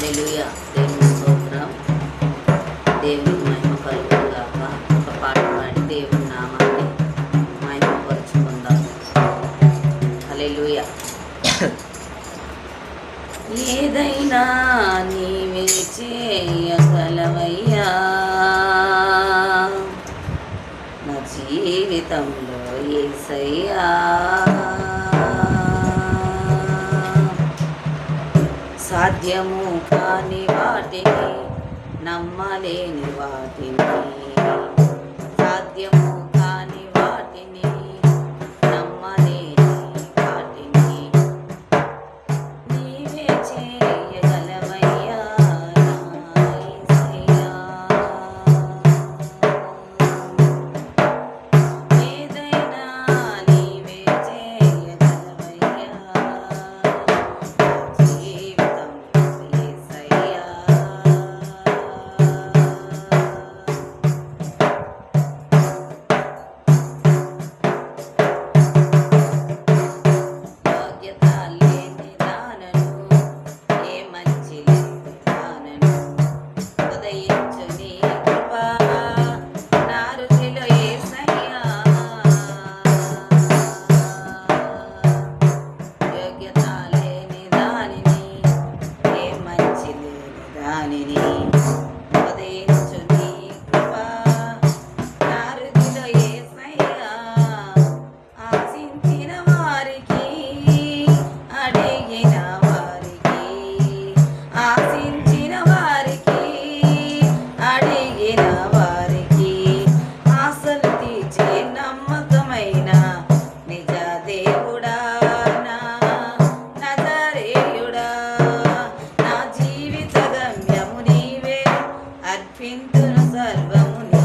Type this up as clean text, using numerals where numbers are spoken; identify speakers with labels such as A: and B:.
A: హల్లెలూయా. దేవుని స్తోత్రం. దేవునికి మహిమ కలుగును గాక. ఒక పాట పాడి దేవుని నామాన్ని మహిమపరుచుకుందాం. హల్లెలూయా. ఏదైనా నీవే చేయగలవయ్యా, నా జీవితంలో యేసయ్యా. సాధ్యము కాని వాటిని, నమ్మలేని వాటిని, సాధ్యము కాని వాటిని, నమ్మలేని వాటిని నీవే చేయగలవయ్యా నా యేసయ్యా. ఏదైనా నీవే చేయగలవయ్యా, సర్వము